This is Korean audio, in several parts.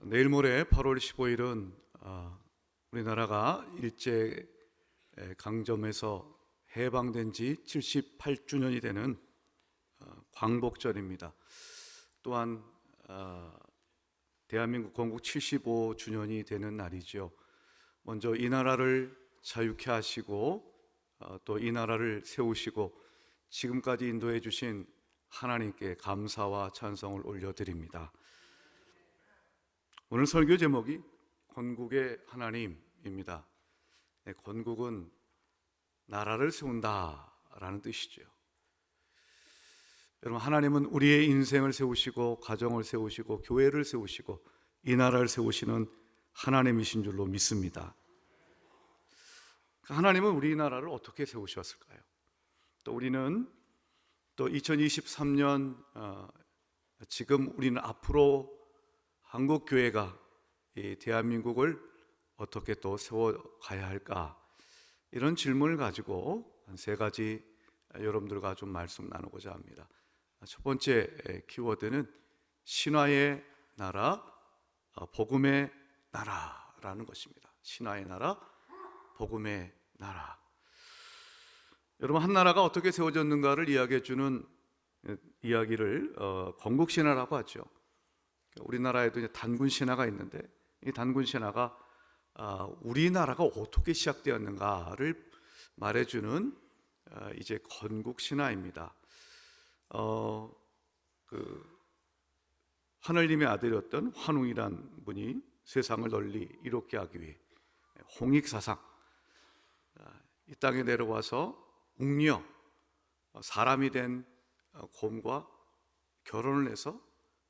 내일 모레 8월 15일은 우리나라가 일제 강점에서 해방된 지 78주년이 되는 광복절입니다. 또한 대한민국 건국 75주년이 되는 날이죠. 먼저 이 나라를 자유케 하시고 또 이 나라를 세우시고 지금까지 인도해 주신 하나님께 감사와 찬송을 올려드립니다. 오늘 설교 제목이 건국의 하나님입니다. 건국은 나라를 세운다라는 뜻이죠. 여러분, 하나님은 우리의 인생을 세우시고 가정을 세우시고 교회를 세우시고 이 나라를 세우시는 하나님이신 줄로 믿습니다. 하나님은 우리나라를 어떻게 세우셨을까요? 또 우리는 또 2023년 지금 우리는 앞으로 한국 교회가 이 대한민국을 어떻게 또 세워가야 할까, 이런 질문을 가지고 한 세 가지 여러분들과 좀 말씀 나누고자 합니다. 첫 번째 키워드는 신화의 나라, 복음의 나라라는 것입니다. 신화의 나라, 복음의 나라. 여러분, 한 나라가 어떻게 세워졌는가를 이야기해 주는 이야기를 건국신화라고 하죠. 우리나라에도 이제 단군 신화가 있는데, 이 단군 신화가 우리나라가 어떻게 시작되었는가를 말해주는 이제 건국 신화입니다. 하늘님의 아들이었던 환웅이란 분이 세상을 널리 이롭게 하기 위해 홍익사상 이 땅에 내려와서 웅녀 사람이 된 곰과 결혼을 해서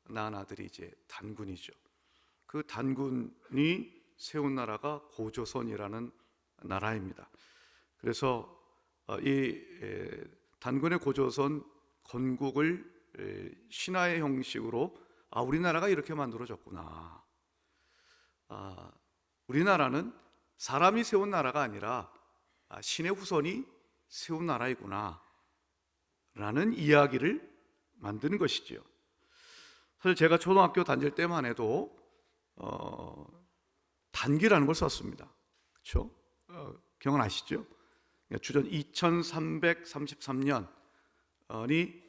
낳은 아들이 이제 단군이죠. 그 단군이 세운 나라가 고조선이라는 나라입니다. 그래서 이 단군의 고조선 건국을 신화의 형식으로 우리나라가 이렇게 만들어졌구나. 우리나라는 사람이 세운 나라가 아니라 신의 후손이 세운 나라이구나 라는 이야기를 만드는 것이지요. 사실 제가 초등학교 다닐 때만 해도 단기라는 걸 썼습니다. 그렇죠? 기억나시죠? 주전 2333년이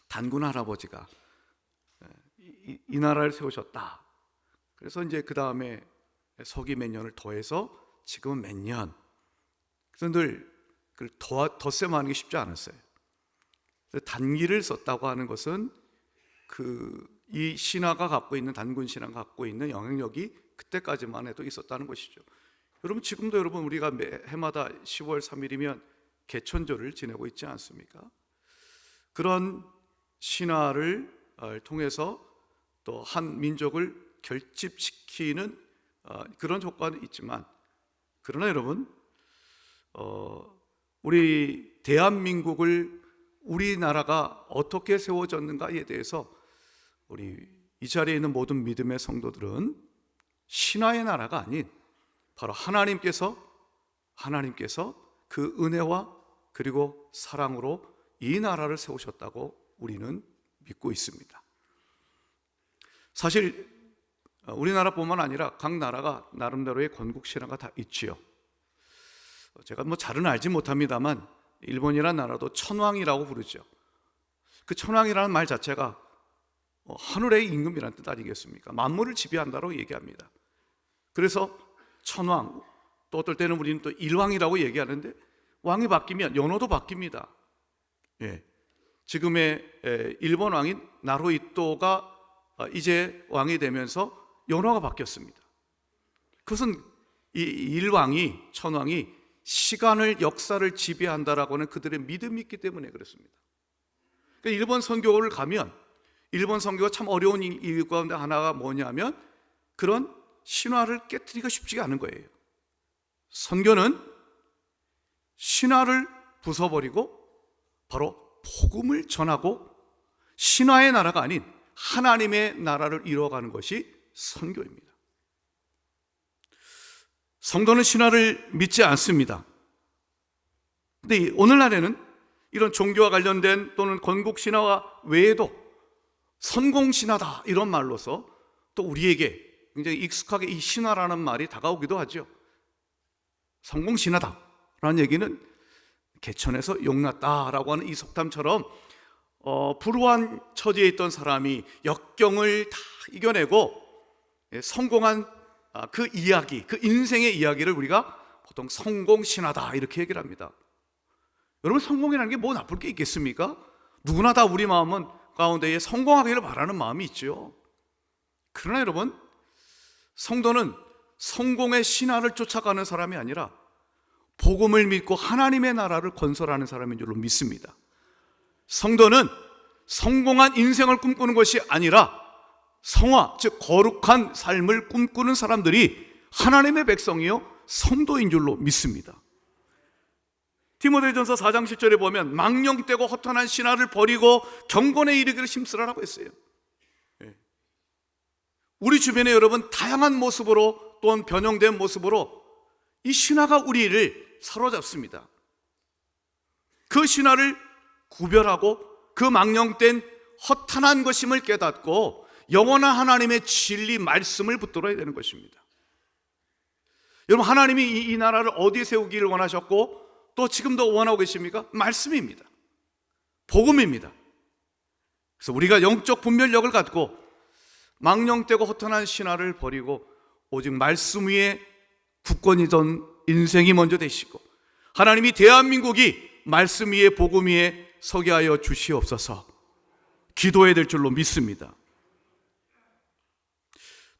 단군 할아버지가 이 나라를 세우셨다. 그래서 이제 그 다음에 서기 몇 년을 더해서 지금은 몇 년. 그래서 늘 덧셈하는 게 쉽지 않았어요. 단기를 썼다고 하는 것은 이 신화가 갖고 있는, 단군 신화가 갖고 있는 영향력이 그때까지만 해도 있었다는 것이죠. 여러분, 지금도 여러분 우리가 해마다 10월 3일이면 개천절을 지내고 있지 않습니까? 그런 신화를 통해서 또 한 민족을 결집시키는 그런 효과는 있지만, 그러나 여러분, 우리 대한민국을 우리나라가 어떻게 세워졌는가에 대해서 우리 이 자리에 있는 모든 믿음의 성도들은 신화의 나라가 아닌 바로 하나님께서 그 은혜와 그리고 사랑으로 이 나라를 세우셨다고 우리는 믿고 있습니다. 사실 우리나라뿐만 아니라 각 나라가 나름대로의 건국 신화가 다 있지요. 제가 잘은 알지 못합니다만 일본이라는 나라도 천황이라고 부르죠. 그 천황이라는 말 자체가 하늘의 임금이라는 뜻 아니겠습니까? 만물을 지배한다고 얘기합니다. 그래서 천왕, 또 어떨 때는 우리는 또 일왕이라고 얘기하는데, 왕이 바뀌면 연호도 바뀝니다. 지금의 일본 왕인 나루히토가 이제 왕이 되면서 연호가 바뀌었습니다. 그것은 이 일왕이, 천왕이 시간을, 역사를 지배한다라고 하는 그들의 믿음이 있기 때문에 그렇습니다. 그러니까 일본 선교를 가면, 일본 선교가 참 어려운 이유 가운데 하나가 뭐냐면 그런 신화를 깨트리기가 쉽지가 않은 거예요. 선교는 신화를 부숴버리고 바로 복음을 전하고 신화의 나라가 아닌 하나님의 나라를 이루어가는 것이 선교입니다. 성도는 신화를 믿지 않습니다. 그런데 오늘날에는 이런 종교와 관련된 또는 건국 신화와 외에도 선공신화다 이런 말로서 또 우리에게 굉장히 익숙하게 이 신화라는 말이 다가오기도 하죠. 성공신화다라는 얘기는 개천에서 용났다라고 하는 이 속담처럼 불우한 처지에 있던 사람이 역경을 다 이겨내고 성공한 그 이야기, 그 인생의 이야기를 우리가 보통 성공신화다 이렇게 얘기를 합니다. 여러분, 성공이라는 게 뭐 나쁠 게 있겠습니까? 누구나 다 우리 마음은 가운데에 성공하기를 바라는 마음이 있죠. 그러나 여러분, 성도는 성공의 신화를 쫓아가는 사람이 아니라 복음을 믿고 하나님의 나라를 건설하는 사람인 줄로 믿습니다. 성도는 성공한 인생을 꿈꾸는 것이 아니라 성화, 즉 거룩한 삶을 꿈꾸는 사람들이 하나님의 백성이요 성도인 줄로 믿습니다. 디모데전서 4장 10절에 보면 망령되고 허탄한 신화를 버리고 경건에 이르기를 힘쓰라라고 했어요. 우리 주변에 여러분 다양한 모습으로 또는 변형된 모습으로 이 신화가 우리를 사로잡습니다. 그 신화를 구별하고 그 망령된 허탄한 것임을 깨닫고 영원한 하나님의 진리 말씀을 붙들어야 되는 것입니다. 여러분, 하나님이 이 나라를 어디에 세우기를 원하셨고 또 지금도 원하고 계십니까? 말씀입니다. 복음입니다. 그래서 우리가 영적 분별력을 갖고 망령되고 허탄한 신화를 버리고 오직 말씀 위에 굳건히던 인생이 먼저 되시고 하나님이 대한민국이 말씀 위에 복음 위에 서게 하여 주시옵소서 기도해야 될 줄로 믿습니다.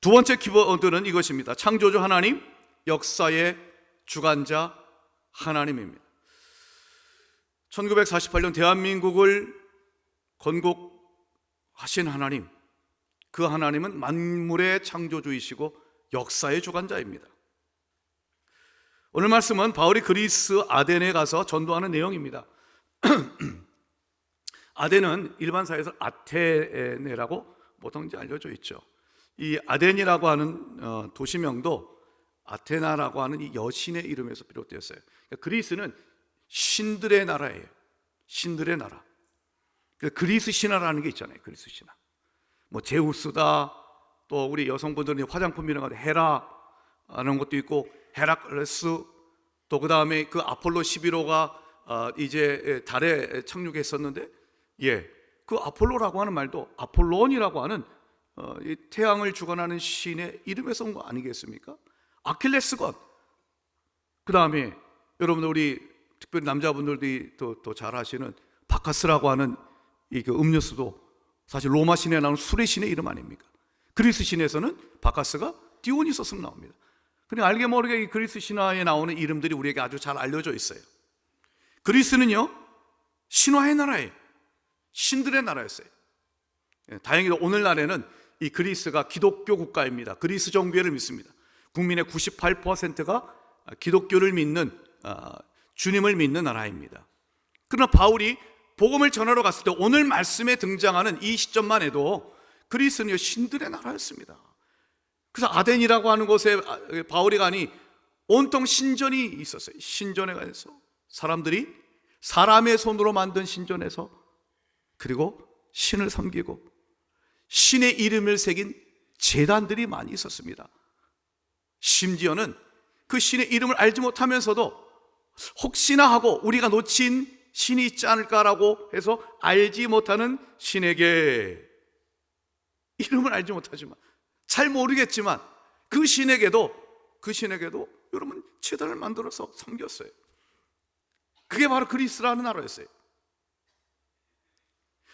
두 번째 키워드는 이것입니다. 창조주 하나님, 역사의 주관자 하나님입니다. 1948년 대한민국을 건국하신 하나님, 그 하나님은 만물의 창조주이시고 역사의 주관자입니다. 오늘 말씀은 바울이 그리스 아덴에 가서 전도하는 내용입니다. 아덴은 일반사에서 아테네라고 보통 이제 알려져 있죠. 이 아덴이라고 하는 도시명도 아테나라고 하는 이 여신의 이름에서 비롯되었어요. 그러니까 그리스는 신들의 나라예요. 신들의 나라. 그리스 신화라는 게 있잖아요. 그리스 신화. 뭐 제우스다, 또 우리 여성분들은 화장품 이런 거 헤라 하는 것도 있고 헤라클레스, 또 그 다음에 그 아폴로 11호가 이제 달에 착륙했었는데, 그 아폴로라고 하는 말도 아폴론이라고 하는 이 태양을 주관하는 신의 이름에서 온 거 아니겠습니까? 아킬레스건. 그 다음에 여러분들 우리 특별히 남자분들이 더 잘 아시는 바카스라고 하는 이 그 음료수도 사실 로마 신에 나오는 술의 신의 이름 아닙니까? 그리스 신에서는 바카스가 디오니소스로 나옵니다. 그러니까 알게 모르게 이 그리스 신화에 나오는 이름들이 우리에게 아주 잘 알려져 있어요. 그리스는요 신화의 나라예요. 신들의 나라였어요. 다행히도 오늘날에는 이 그리스가 기독교 국가입니다. 그리스 정교회를 믿습니다. 국민의 98%가 기독교를 믿는 주님을 믿는 나라입니다. 그러나 바울이 복음을 전하러 갔을 때 오늘 말씀에 등장하는 이 시점만 해도 그리스는요 신들의 나라였습니다. 그래서 아덴이라고 하는 곳에 바울이 가니 온통 신전이 있었어요. 신전에 가서 사람들이 사람의 손으로 만든 신전에서 그리고 신을 섬기고 신의 이름을 새긴 제단들이 많이 있었습니다. 심지어는 그 신의 이름을 알지 못하면서도 혹시나 하고 우리가 놓친 신이 있지 않을까라고 해서 알지 못하는 신에게, 이름을 알지 못하지만 잘 모르겠지만 그 신에게도 여러분 제단을 만들어서 섬겼어요. 그게 바로 그리스라는 나라였어요.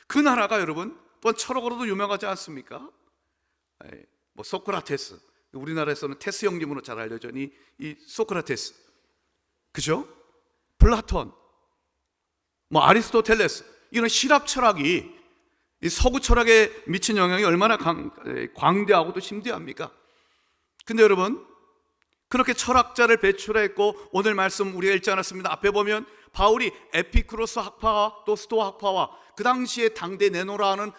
그 나라가 여러분 또 철학으로도 유명하지 않습니까? 뭐 소크라테스, 우리나라에서는 테스 형님으로 잘 알려져 있는 이 소크라테스, 그죠? 플라톤, 뭐 아리스토텔레스, 이런 시랍 철학이 이 서구 철학에 미친 영향이 얼마나 광대하고 또 심대합니까? 근데 여러분 그렇게 철학자를 배출했고 오늘 말씀 우리가 읽지 않았습니다. 앞에 보면 바울이 에피쿠로스 학파와 또 스토아 학파와 그 당시에 당대 네노라는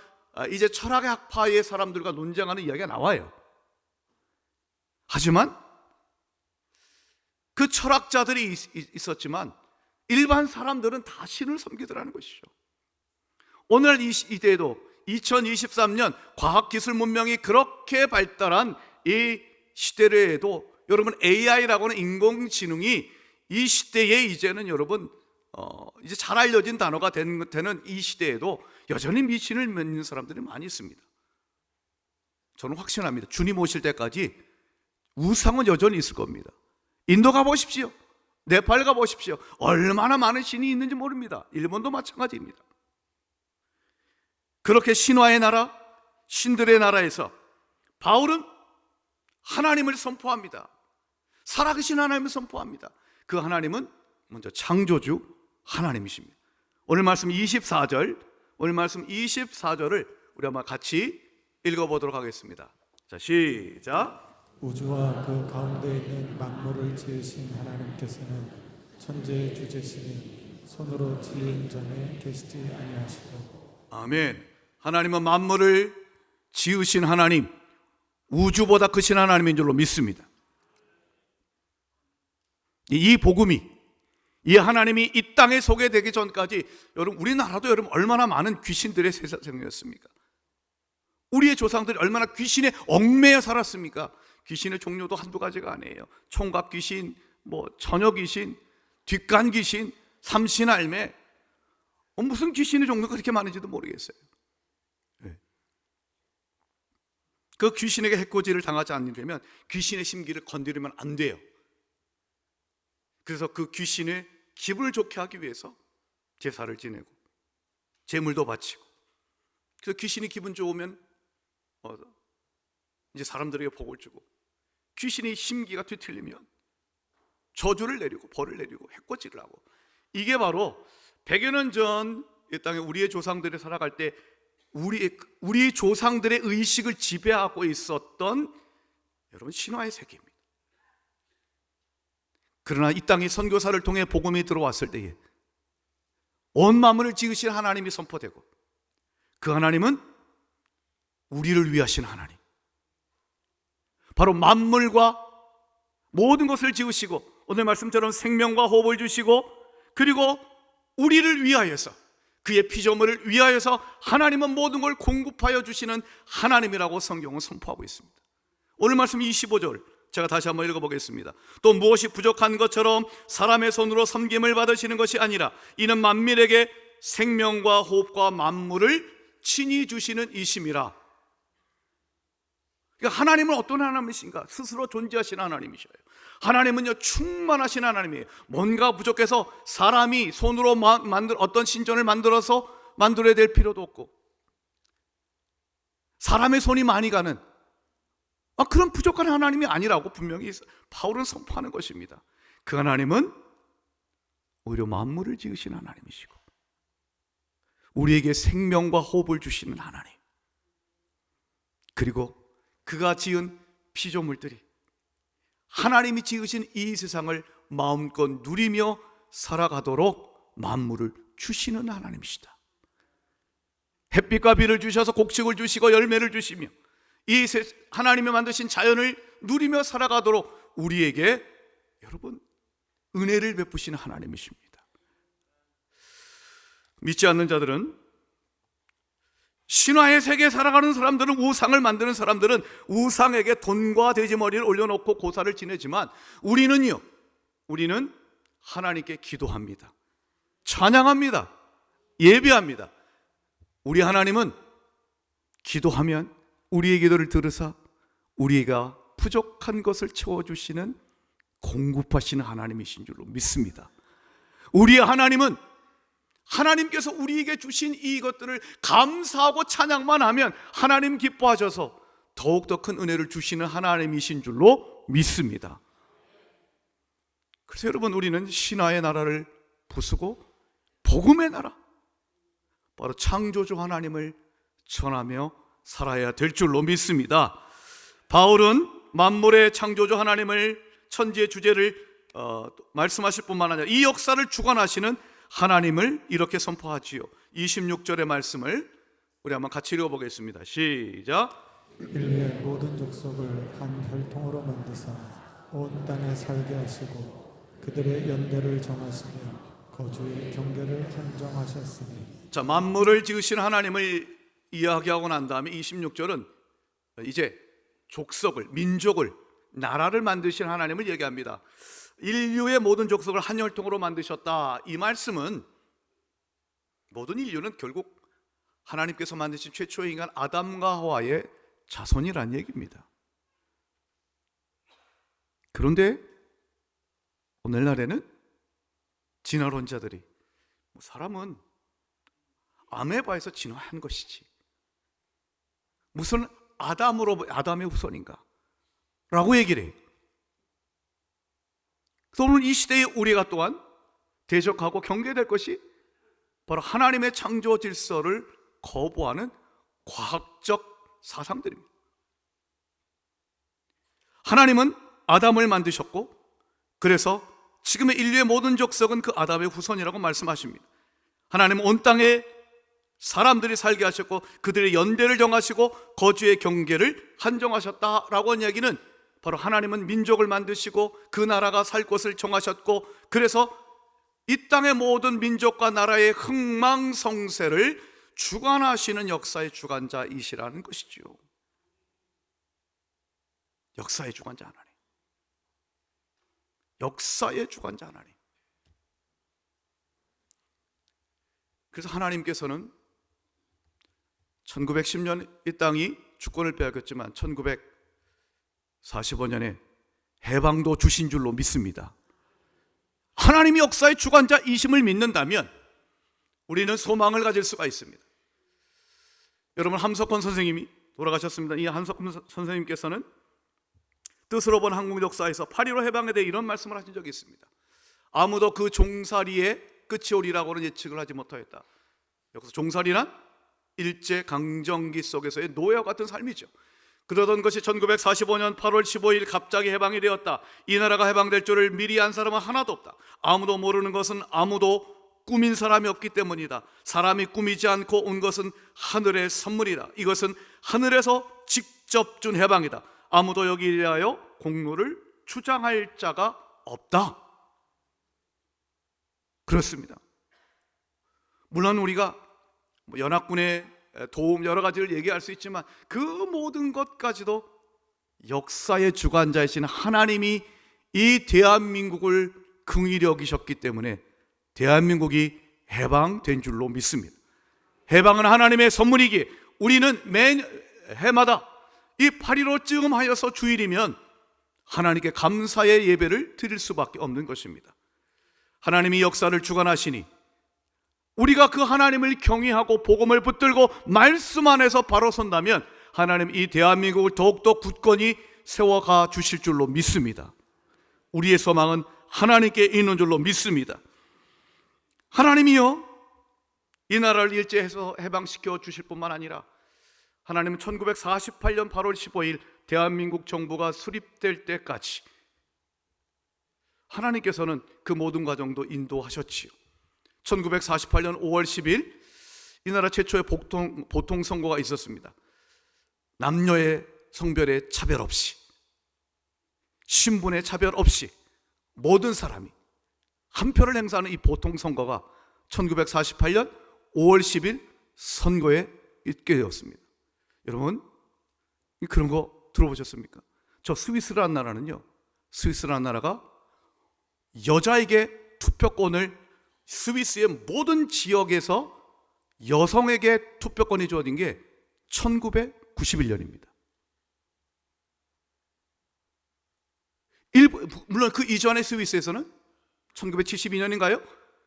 이제 철학의 학파의 사람들과 논쟁하는 이야기가 나와요. 하지만 그 철학자들이 있었지만 일반 사람들은 다 신을 섬기더라는 것이죠. 오늘 이 시대에도 2023년 과학기술 문명이 그렇게 발달한 이 시대에도 여러분, AI라고 하는 인공지능이 이 시대에 이제는 여러분 이제 잘 알려진 단어가 되는 이 시대에도 여전히 미신을 믿는 사람들이 많이 있습니다. 저는 확신합니다. 주님 오실 때까지 우상은 여전히 있을 겁니다. 인도 가보십시오. 네팔 가보십시오. 얼마나 많은 신이 있는지 모릅니다. 일본도 마찬가지입니다. 그렇게 신화의 나라, 신들의 나라에서 바울은 하나님을 선포합니다. 살아계신 하나님을 선포합니다. 그 하나님은 먼저 창조주 하나님이십니다. 오늘 말씀 24절, 오늘 말씀 24절을 우리 한번 같이 읽어보도록 하겠습니다. 자, 시작. 우주와 그 가운데 있는 만물을 지으신 하나님께서는 천지의 주제시니 손으로 지은 전에 계시지 아니하시고. 아멘. 하나님은 만물을 지으신 하나님, 우주보다 크신 하나님인 줄로 믿습니다. 이 복음이, 이 하나님이 이 땅에 소개되기 전까지 여러분, 우리나라도 여러분 얼마나 많은 귀신들의 세상이었습니까? 우리의 조상들이 얼마나 귀신에 얽매여 살았습니까? 귀신의 종류도 한두 가지가 아니에요. 총각 귀신, 처녀 귀신, 뒷간 귀신, 삼신할매, 무슨 귀신의 종류가 그렇게 많은지도 모르겠어요. 그 귀신에게 해코지를 당하지 않으려면 귀신의 심기를 건드리면 안 돼요. 그래서 그 귀신의 기분을 좋게 하기 위해서 제사를 지내고 제물도 바치고, 그래서 귀신이 기분 좋으면 이제 사람들에게 복을 주고, 귀신의 심기가 뒤틀리면 저주를 내리고 벌을 내리고 해코지를 하고, 이게 바로 100여 년 전 이 땅에 우리의 조상들이 살아갈 때 우리 조상들의 의식을 지배하고 있었던 여러분 신화의 세계입니다. 그러나 이 땅에 선교사를 통해 복음이 들어왔을 때에 온 만물을 지으신 하나님이 선포되고, 그 하나님은 우리를 위하신 하나님, 바로 만물과 모든 것을 지으시고 오늘 말씀처럼 생명과 호흡을 주시고, 그리고 우리를 위하여서, 그의 피조물을 위하여서 하나님은 모든 걸 공급하여 주시는 하나님이라고 성경은 선포하고 있습니다. 오늘 말씀 25절 제가 다시 한번 읽어보겠습니다. 또 무엇이 부족한 것처럼 사람의 손으로 섬김을 받으시는 것이 아니라 이는 만민에게 생명과 호흡과 만물을 친히 주시는 이심이라. 그러니까 하나님은 어떤 하나님이신가? 스스로 존재하신 하나님이셔요. 하나님은요, 충만하신 하나님이에요. 뭔가 부족해서 사람이 손으로 어떤 신전을 만들어야 될 필요도 없고, 사람의 손이 많이 가는 그런 부족한 하나님이 아니라고 분명히 바울은 선포하는 것입니다. 그 하나님은 오히려 만물을 지으신 하나님이시고 우리에게 생명과 호흡을 주시는 하나님, 그리고 그가 지은 피조물들이 하나님이 지으신 이 세상을 마음껏 누리며 살아가도록 만물을 주시는 하나님이시다. 햇빛과 비를 주셔서 곡식을 주시고 열매를 주시며 이 하나님이 만드신 자연을 누리며 살아가도록 우리에게 여러분 은혜를 베푸시는 하나님이십니다. 믿지 않는 자들은, 신화의 세계에 살아가는 사람들은, 우상을 만드는 사람들은 우상에게 돈과 돼지머리를 올려놓고 고사를 지내지만 우리는요, 우리는 하나님께 기도합니다. 찬양합니다. 예배합니다. 우리 하나님은 기도하면 우리의 기도를 들으사 우리가 부족한 것을 채워주시는 공급하시는 하나님이신 줄로 믿습니다. 우리의 하나님은 하나님께서 우리에게 주신 이것들을 감사하고 찬양만 하면 하나님 기뻐하셔서 더욱더 큰 은혜를 주시는 하나님이신 줄로 믿습니다. 그래서 여러분, 우리는 신화의 나라를 부수고 복음의 나라, 바로 창조주 하나님을 전하며 살아야 될 줄로 믿습니다. 바울은 만물의 창조주 하나님을, 천지의 주제를 말씀하실 뿐만 아니라 이 역사를 주관하시는 하나님을 이렇게 선포하지요. 26절의 말씀을 우리 한번 같이 읽어보겠습니다. 시작. 인류의 모든 족속을 한 혈통으로 만드사 온 땅에 살게 하시고 그들의 연대를 정하시며 거주의 경계를 한정하셨으니. 자, 만물을 지으신 하나님을 이야기하고 난 다음에 26절은 이제 족속을, 민족을, 나라를 만드신 하나님을 얘기합니다. 인류의 모든 족속을 한 혈통으로 만드셨다. 이 말씀은 모든 인류는 결국 하나님께서 만드신 최초의 인간 아담과 하와의 자손이란 얘기입니다. 그런데 오늘날에는 진화론자들이 사람은 아메바에서 진화한 것이지 무슨 아담의 후손인가 라고 얘기를 해요. 그래서 오늘 이 시대에 우리가 또한 대적하고 경계될 것이 바로 하나님의 창조 질서를 거부하는 과학적 사상들입니다. 하나님은 아담을 만드셨고, 그래서 지금의 인류의 모든 족속은 그 아담의 후손이라고 말씀하십니다. 하나님은 온 땅에 사람들이 살게 하셨고 그들의 연대를 정하시고 거주의 경계를 한정하셨다라고 하는 이야기는 바로 하나님은 민족을 만드시고 그 나라가 살 곳을 정하셨고, 그래서 이 땅의 모든 민족과 나라의 흥망성쇠를 주관하시는 역사의 주관자이시라는 것이지요. 역사의 주관자 하나님, 역사의 주관자 하나님. 그래서 하나님께서는 1910년 이 땅이 주권을 빼앗겼지만 1945년에 해방도 주신 줄로 믿습니다. 하나님이 역사의 주관자이심을 믿는다면 우리는 소망을 가질 수가 있습니다. 여러분, 함석헌 선생님이 돌아가셨습니다. 이 함석헌 선생님께서는 뜻으로 본 한국 역사에서 8.15 해방에 대해 이런 말씀을 하신 적이 있습니다. 아무도 그 종살이의 끝이 오리라고는 예측을 하지 못하였다. 여기서 종살이란 일제강점기 속에서의 노예와 같은 삶이죠. 그러던 것이 1945년 8월 15일 갑자기 해방이 되었다. 이 나라가 해방될 줄을 미리 안 사람은 하나도 없다. 아무도 모르는 것은 아무도 꾸민 사람이 없기 때문이다. 사람이 꾸미지 않고 온 것은 하늘의 선물이다. 이것은 하늘에서 직접 준 해방이다. 아무도 여기에 대하여 공로를 주장할 자가 없다. 그렇습니다. 물론 우리가 연합군의 도움 여러 가지를 얘기할 수 있지만 그 모든 것까지도 역사의 주관자이신 하나님이 이 대한민국을 긍휼히 여기셨기 때문에 대한민국이 해방된 줄로 믿습니다. 해방은 하나님의 선물이기에 우리는 매 해마다 이 8.15 쯤하여서 주일이면 하나님께 감사의 예배를 드릴 수밖에 없는 것입니다. 하나님이 역사를 주관하시니 우리가 그 하나님을 경외하고 복음을 붙들고 말씀 안에서 바로 선다면 하나님 이 대한민국을 더욱더 굳건히 세워가 주실 줄로 믿습니다. 우리의 소망은 하나님께 있는 줄로 믿습니다. 하나님이요, 이 나라를 일제해서 해방시켜 주실 뿐만 아니라 하나님은 1948년 8월 15일 대한민국 정부가 수립될 때까지 하나님께서는 그 모든 과정도 인도하셨지요. 1948년 5월 10일 이 나라 최초의 보통 선거가 있었습니다. 남녀의 성별의 차별 없이, 신분의 차별 없이 모든 사람이 한 표를 행사하는 이 보통 선거가 1948년 5월 10일 선거에 있게 되었습니다. 여러분, 그런 거 들어보셨습니까? 저 스위스라는 나라는요, 스위스라는 나라가 여자에게 투표권을 스위스의 모든 지역에서 여성에게 투표권이 주어진 게 1991년입니다. 물론 그 이전의 스위스에서는 1972년인가요?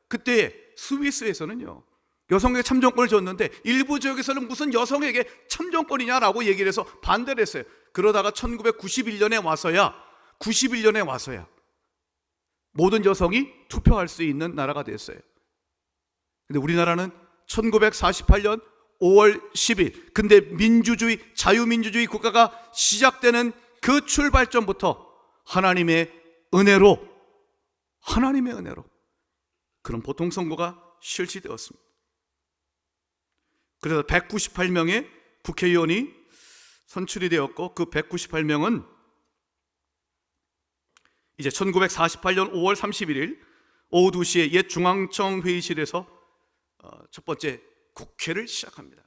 그때 스위스에서는요, 여성에게 참정권을 줬는데 일부 지역에서는 무슨 여성에게 참정권이냐라고 얘기를 해서 반대를 했어요. 그러다가 1991년에 와서야 모든 여성이 투표할 수 있는 나라가 됐어요. 근데 우리나라는 1948년 5월 10일, 근데 민주주의, 자유민주주의 국가가 시작되는 그 출발점부터 하나님의 은혜로 그런 보통선거가 실시되었습니다. 그래서 198명의 국회의원이 선출이 되었고, 그 198명은 이제 1948년 5월 31일 오후 2시에 옛 중앙청 회의실에서 첫 번째 국회를 시작합니다.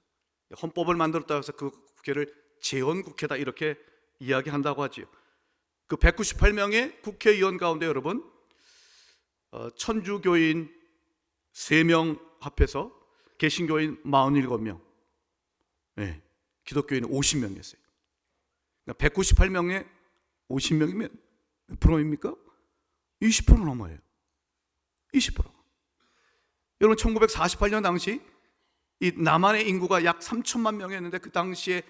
헌법을 만들었다고 해서 그 국회를 재헌국회다 이렇게 이야기한다고 하지요. 그 198명의 국회의원 가운데 여러분 천주교인 3명 합해서 개신교인 47명, 네, 기독교인 50명이었어요. 그러니까 198명에 50명이면 몇 프로입니까? 20% 넘어요. 20%. 여러분 1948년 당시 이 남한의 인구가 약 3천만 명이었는데 그 당시에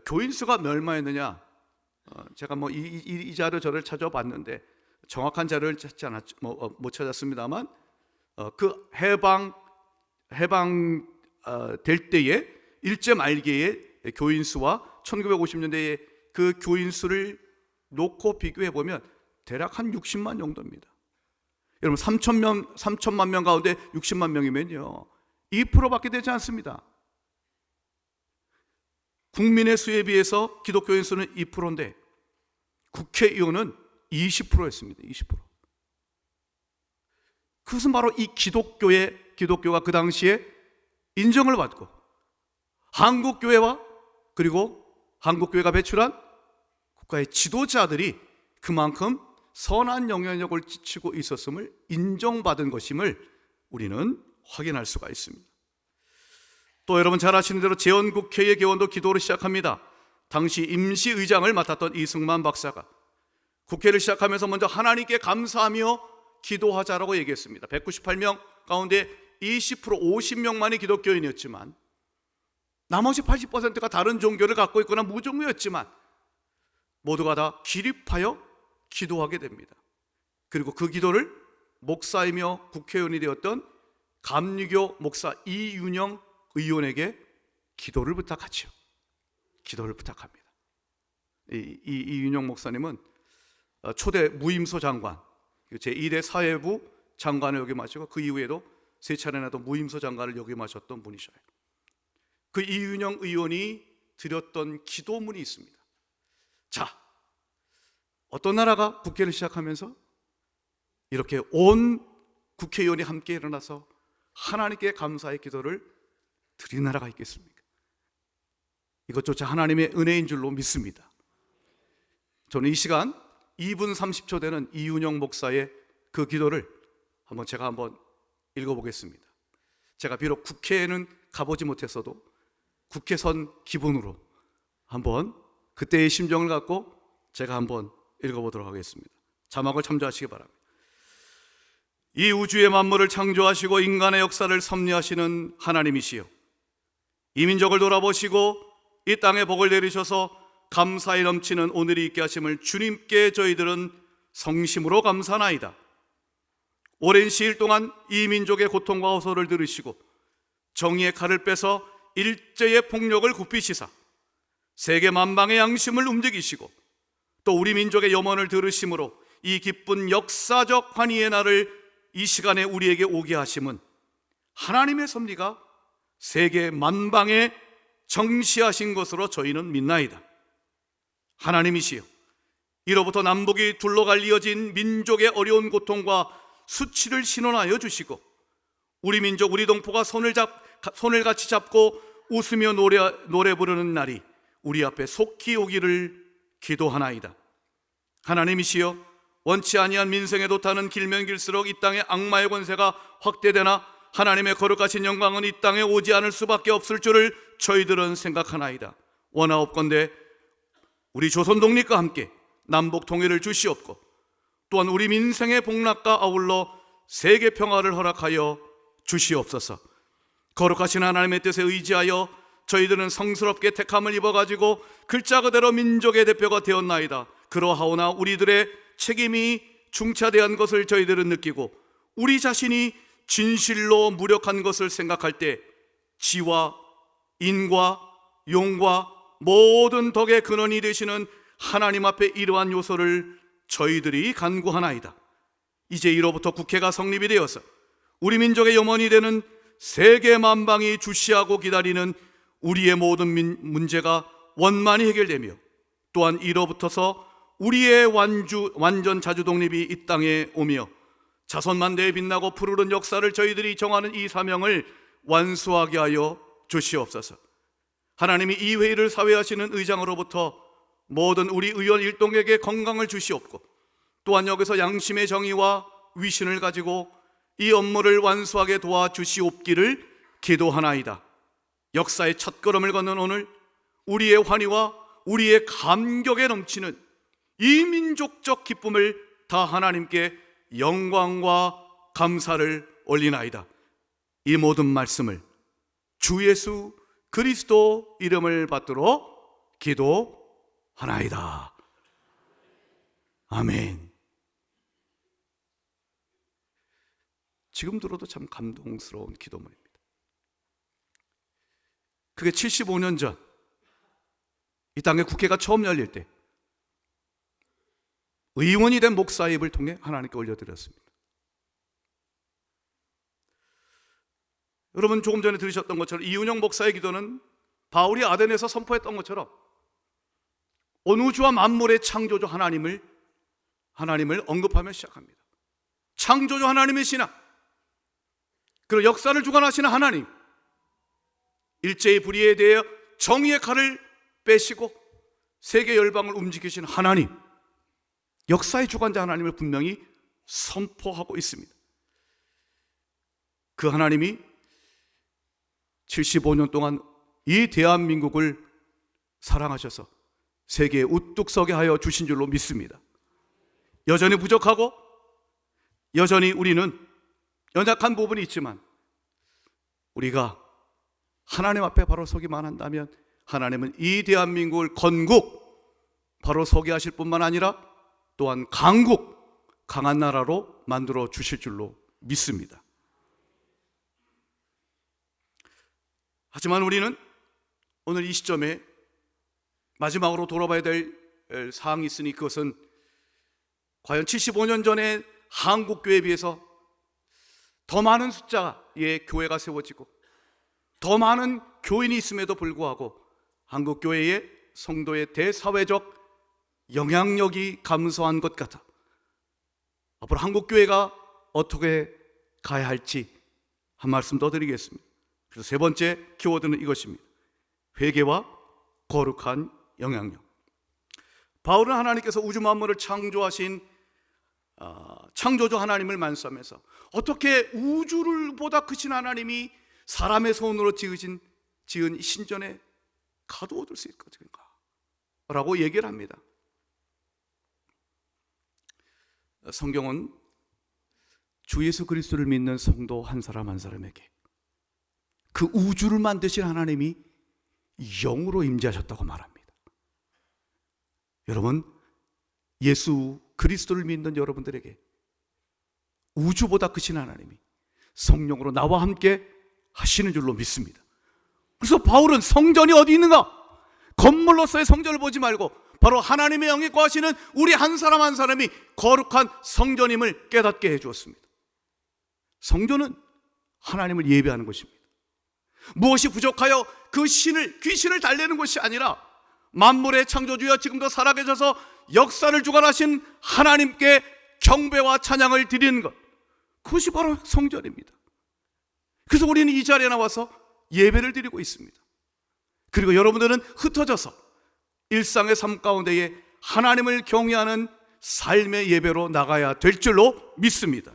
교인 수가 얼마였느냐? 제가 뭐 이 자료 저를 찾아봤는데 정확한 자료를 찾지 않았, 못 찾았습니다만 그 해방 될 때에 일제 말기의 교인 수와 1950년대의 그 교인 수를 놓고 비교해 보면 대략 한 60만 정도입니다. 여러분 3천만 명 가운데 60만 명이면요 2%밖에 되지 않습니다. 국민의 수에 비해서 기독교인 수는 2%인데 국회의원은 20%였습니다. 20%. 그것은 바로 이 기독교가 그 당시에 인정을 받고 한국교회와 그리고 한국교회가 배출한 국가의 지도자들이 그만큼 선한 영향력을 끼치고 있었음을 인정받은 것임을 우리는 확인할 수가 있습니다. 또 여러분 잘 아시는 대로 재헌국회의 개원도 기도로 시작합니다. 당시 임시의장을 맡았던 이승만 박사가 국회를 시작하면서 먼저 하나님께 감사하며 기도하자라고 얘기했습니다. 198명 가운데 20% 50명만이 기독교인이었지만 나머지 80%가 다른 종교를 갖고 있거나 무종교였지만 모두가 다 기립하여 기도하게 됩니다. 그리고 그 기도를 목사이며 국회의원이 되었던 감리교 목사 이윤영 의원에게 기도를 부탁하죠. 기도를 부탁합니다. 이윤영 목사님은 초대 무임소 장관, 제1회 사회부 장관을 역임하시고 그 이후에도 3차례나 더 무임소 장관을 역임하셨던 분이셔요. 그 이윤영 의원이 드렸던 기도문이 있습니다. 자, 어떤 나라가 국회를 시작하면서 이렇게 온 국회의원이 함께 일어나서 하나님께 감사의 기도를 드린 나라가 있겠습니까? 이것조차 하나님의 은혜인 줄로 믿습니다. 저는 이 시간 2분 30초 되는 이윤영 목사의 그 기도를 제가 한번 읽어보겠습니다. 제가 비록 국회에는 가보지 못했어도 국회선 기분으로 한번 그때의 심정을 갖고 제가 한번 읽어보도록 하겠습니다. 자막을 참조하시기 바랍니다. 이 우주의 만물을 창조하시고 인간의 역사를 섭리하시는 하나님이시여, 이 민족을 돌아보시고 이 땅에 복을 내리셔서 감사에 넘치는 오늘이 있게 하심을 주님께 저희들은 성심으로 감사하나이다. 오랜 시일 동안 이 민족의 고통과 호소를 들으시고 정의의 칼을 빼서 일제의 폭력을 굽히시사 세계 만방의 양심을 움직이시고 또 우리 민족의 염원을 들으심으로 이 기쁜 역사적 환희의 날을 이 시간에 우리에게 오게 하심은 하나님의 섭리가 세계 만방에 정시하신 것으로 저희는 믿나이다. 하나님이시여, 이로부터 남북이 둘러갈리어진 민족의 어려운 고통과 수치를 신원하여 주시고 우리 민족 우리 동포가 손을 같이 잡고 웃으며 노래 부르는 날이 우리 앞에 속히 오기를 기도하나이다. 하나님이시여, 원치 아니한 민생에 도타는 길면 길수록 이 땅의 악마의 권세가 확대되나 하나님의 거룩하신 영광은 이 땅에 오지 않을 수밖에 없을 줄을 저희들은 생각하나이다. 원하옵건대 우리 조선 독립과 함께 남북 통일을 주시옵고 또한 우리 민생의 복락과 아울러 세계 평화를 허락하여 주시옵소서. 거룩하신 하나님의 뜻에 의지하여 저희들은 성스럽게 택함을 입어가지고 글자 그대로 민족의 대표가 되었나이다. 그러하오나 우리들의 책임이 중차대한 것을 저희들은 느끼고 우리 자신이 진실로 무력한 것을 생각할 때 지와 인과 용과 모든 덕의 근원이 되시는 하나님 앞에 이러한 요소를 저희들이 간구하나이다. 이제 이로부터 국회가 성립이 되어서 우리 민족의 염원이 되는 세계 만방이 주시하고 기다리는 우리의 모든 문제가 원만히 해결되며 또한 이로부터서 우리의 완전 자주 독립이 이 땅에 오며 자손만대에 빛나고 푸르른 역사를 저희들이 정하는 이 사명을 완수하게 하여 주시옵소서. 하나님이 이 회의를 사회하시는 의장으로부터 모든 우리 의원 일동에게 건강을 주시옵고, 또한 여기서 양심의 정의와 위신을 가지고 이 업무를 완수하게 도와주시옵기를 기도하나이다. 역사의 첫걸음을 걷는 오늘, 우리의 환희와 우리의 감격에 넘치는 이 민족적 기쁨을 다 하나님께 영광과 감사를 올리나이다. 이 모든 말씀을 주 예수 그리스도 이름을 받들어 기도하나이다. 아멘. 지금 들어도 참 감동스러운 기도문입니다. 그게 75년 전 이 땅에 국회가 처음 열릴 때 의원이 된 목사의 입을 통해 하나님께 올려드렸습니다. 여러분 조금 전에 들으셨던 것처럼 이윤영 목사의 기도는 바울이 아덴에서 선포했던 것처럼 온 우주와 만물의 창조주 하나님을 언급하며 시작합니다. 창조주 하나님의 신앙, 그리고 역사를 주관하시는 하나님, 일제의 불의에 대해 정의의 칼을 빼시고 세계 열방을 움직이시는 하나님, 역사의 주관자 하나님을 분명히 선포하고 있습니다. 그 하나님이 75년 동안 이 대한민국을 사랑하셔서 세계에 우뚝 서게 하여 주신 줄로 믿습니다. 여전히 부족하고 여전히 우리는 연약한 부분이 있지만 우리가 하나님 앞에 바로 서기만 한다면 하나님은 이 대한민국을 건국 바로 서게 하실 뿐만 아니라 또한 강국, 강한 나라로 만들어 주실 줄로 믿습니다. 하지만 우리는 오늘 이 시점에 마지막으로 돌아봐야 될 사항이 있으니 그것은 과연 75년 전에 한국교회에 비해서 더 많은 숫자의 교회가 세워지고 더 많은 교인이 있음에도 불구하고 한국교회의 성도의 대사회적 영향력이 감소한 것 같아 앞으로 한국교회가 어떻게 가야 할지 한 말씀 더 드리겠습니다. 그래서 세 번째 키워드는 이것입니다. 회개와 거룩한 영향력. 바울은 하나님께서 우주 만물을 창조하신 창조주 하나님을 만수하면서 어떻게 우주를 보다 크신 하나님이 사람의 손으로 지은 이 신전에 가두어둘 수 있을까 라고 얘기를 합니다. 성경은 주 예수 그리스도를 믿는 성도 한 사람 한 사람에게 그 우주를 만드신 하나님이 영으로 임재하셨다고 말합니다. 여러분, 예수 그리스도를 믿는 여러분들에게 우주보다 크신 하나님이 성령으로 나와 함께 하시는 줄로 믿습니다. 그래서 바울은 성전이 어디 있는가? 건물로서의 성전을 보지 말고 바로 하나님의 영이 거하시는 우리 한 사람 한 사람이 거룩한 성전임을 깨닫게 해주었습니다. 성전은 하나님을 예배하는 것입니다. 무엇이 부족하여 그 귀신을 달래는 것이 아니라 만물의 창조주여 지금도 살아계셔서 역사를 주관하신 하나님께 경배와 찬양을 드리는 것, 그것이 바로 성전입니다. 그래서 우리는 이 자리에 나와서 예배를 드리고 있습니다. 그리고 여러분들은 흩어져서 일상의 삶 가운데에 하나님을 경외하는 삶의 예배로 나가야 될 줄로 믿습니다.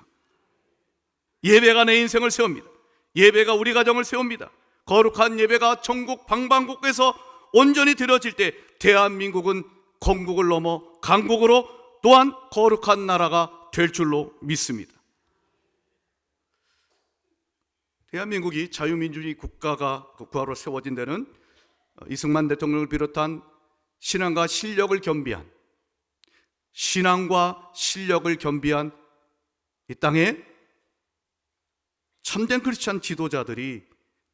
예배가 내 인생을 세웁니다. 예배가 우리 가정을 세웁니다. 거룩한 예배가 전국 방방곡곡에서 온전히 드려질 때 대한민국은 건국을 넘어 강국으로 또한 거룩한 나라가 될 줄로 믿습니다. 대한민국이 자유민주주의 국가로 세워진 데는 이승만 대통령을 비롯한 신앙과 실력을 겸비한 이 땅에 참된 크리스찬 지도자들이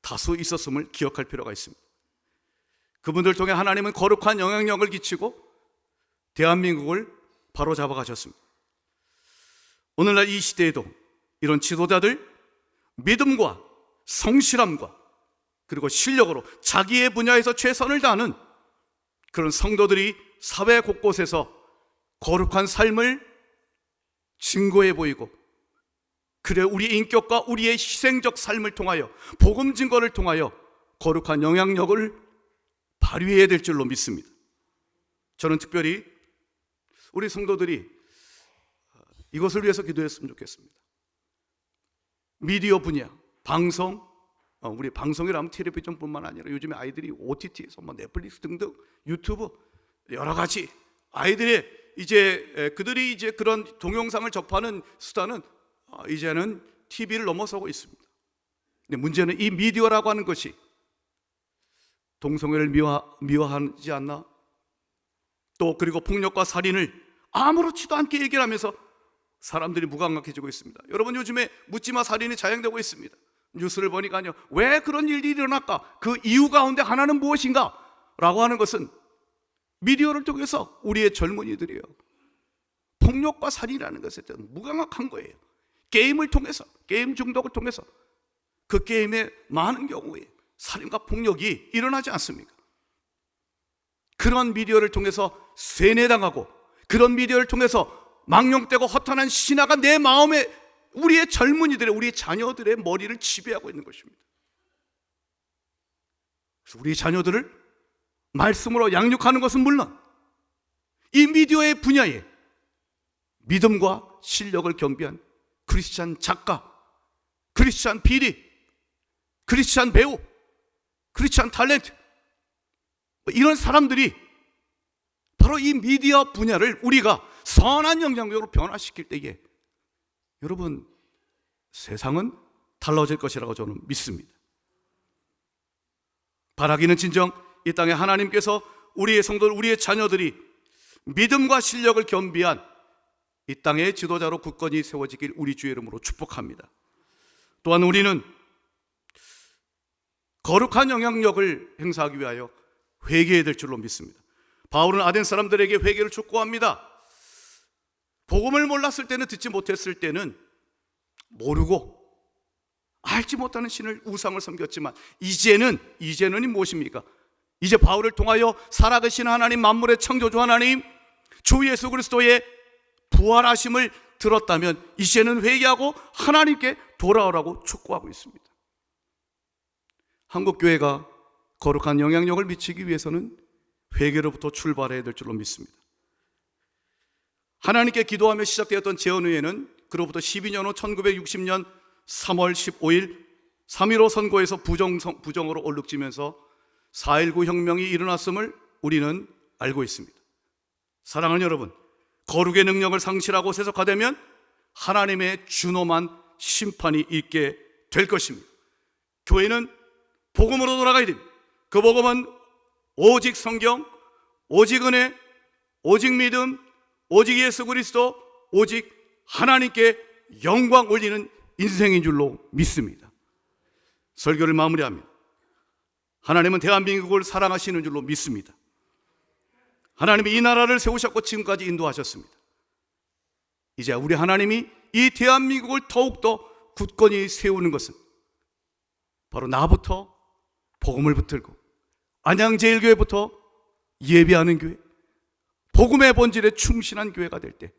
다수 있었음을 기억할 필요가 있습니다. 그분들 통해 하나님은 거룩한 영향력을 끼치고 대한민국을 바로잡아 가셨습니다. 오늘날 이 시대에도 이런 지도자들, 믿음과 성실함과 그리고 실력으로 자기의 분야에서 최선을 다하는 그런 성도들이 사회 곳곳에서 거룩한 삶을 증거해 보이고, 그래 우리 인격과 우리의 희생적 삶을 통하여 복음 증거를 통하여 거룩한 영향력을 발휘해야 될 줄로 믿습니다. 저는 특별히 우리 성도들이 이것을 위해서 기도했으면 좋겠습니다. 미디어 분야, 방송, 우리 방송이라면 텔레비전뿐만 아니라 요즘에 아이들이 OTT에서 넷플릭스 등등 유튜브 여러 가지 아이들의 이제 그들이 이제 그런 동영상을 접하는 수단은 이제는 TV를 넘어서고 있습니다. 근데 문제는 이 미디어라고 하는 것이 동성애를 미화하지 않나? 또 그리고 폭력과 살인을 아무렇지도 않게 얘기하면서 사람들이 무감각해지고 있습니다. 여러분, 요즘에 묻지마 살인이 자행되고 있습니다. 뉴스를 보니까요, 왜 그런 일이 일어날까? 그 이유 가운데 하나는 무엇인가? 라고 하는 것은 미디어를 통해서 우리의 젊은이들이요, 폭력과 살인이라는 것에 대한 무감각한 거예요. 게임을 통해서, 게임 중독을 통해서 그 게임에 많은 경우에 살인과 폭력이 일어나지 않습니까? 그런 미디어를 통해서 세뇌당하고 그런 미디어를 통해서 망령되고 허탄한 신화가 내 마음에 우리의 젊은이들의, 우리의 자녀들의 머리를 지배하고 있는 것입니다. 그래서 우리 자녀들을 말씀으로 양육하는 것은 물론 이 미디어의 분야에 믿음과 실력을 겸비한 크리스찬 작가, 크리스찬 PD, 크리스찬 배우, 크리스찬 탤런트, 이런 사람들이 바로 이 미디어 분야를 우리가 선한 영향력으로 변화시킬 때에 여러분, 세상은 달라질 것이라고 저는 믿습니다. 바라기는 진정 이 땅에 하나님께서 우리의 성도들, 우리의 자녀들이 믿음과 실력을 겸비한 이 땅의 지도자로 굳건히 세워지길 우리 주의 이름으로 축복합니다. 또한 우리는 거룩한 영향력을 행사하기 위하여 회개해야 될 줄로 믿습니다. 바울은 아덴 사람들에게 회개를 촉구합니다. 복음을 몰랐을 때는, 듣지 못했을 때는 모르고 알지 못하는 신을, 우상을 섬겼지만 이제는이 무엇입니까? 이제 바울을 통하여 살아계신 하나님, 만물의 창조주 하나님, 주 예수 그리스도의 부활하심을 들었다면 이제는 회개하고 하나님께 돌아오라고 촉구하고 있습니다. 한국교회가 거룩한 영향력을 미치기 위해서는 회개로부터 출발해야 될 줄로 믿습니다. 하나님께 기도하며 시작되었던 재헌의회는 그로부터 12년 후 1960년 3월 15일 3.15 선거에서 부정으로 얼룩지면서 4.19 혁명이 일어났음을 우리는 알고 있습니다. 사랑하는 여러분, 거룩의 능력을 상실하고 세속화되면 하나님의 준엄한 심판이 있게 될 것입니다. 교회는 복음으로 돌아가야 됩니다. 그 복음은 오직 성경, 오직 은혜, 오직 믿음, 오직 예수 그리스도, 오직 하나님께 영광 올리는 인생인 줄로 믿습니다. 설교를 마무리합니다. 하나님은 대한민국을 사랑하시는 줄로 믿습니다. 하나님이 이 나라를 세우셨고 지금까지 인도하셨습니다. 이제 우리 하나님이 이 대한민국을 더욱더 굳건히 세우는 것은 바로 나부터 복음을 붙들고 안양제일교회부터 예배하는 교회, 복음의 본질에 충실한 교회가 될 때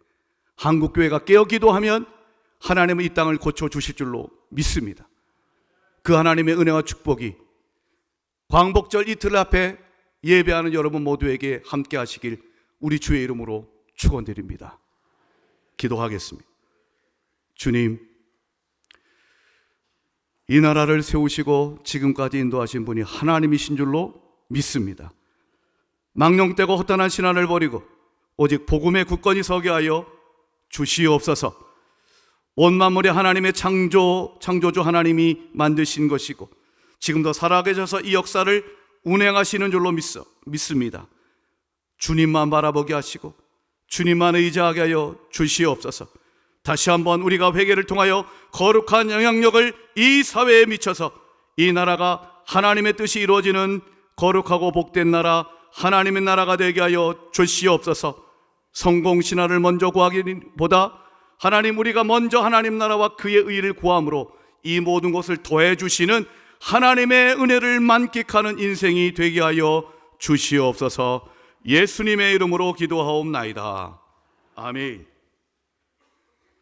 한국교회가 깨어 기도하면 하나님은 이 땅을 고쳐주실 줄로 믿습니다. 그 하나님의 은혜와 축복이 광복절 이틀 앞에 예배하는 여러분 모두에게 함께 하시길 우리 주의 이름으로 축원드립니다. 기도하겠습니다. 주님, 이 나라를 세우시고 지금까지 인도하신 분이 하나님이신 줄로 믿습니다. 망령되고 허탄한 신앙을 버리고 오직 복음에 굳건히 서게 하여 주시옵소서. 온 만물이 하나님의 창조주 하나님이 만드신 것이고 지금도 살아계셔서 이 역사를 운행하시는 줄로 믿습니다. 주님만 바라보게 하시고 주님만 의지하게 하여 주시옵소서. 다시 한번 우리가 회개를 통하여 거룩한 영향력을 이 사회에 미쳐서 이 나라가 하나님의 뜻이 이루어지는 거룩하고 복된 나라, 하나님의 나라가 되게 하여 주시옵소서. 성공신화를 먼저 구하기보다 하나님, 우리가 먼저 하나님 나라와 그의 의를 구함으로 이 모든 것을 더해주시는 하나님의 은혜를 만끽하는 인생이 되게 하여 주시옵소서. 예수님의 이름으로 기도하옵나이다. 아멘.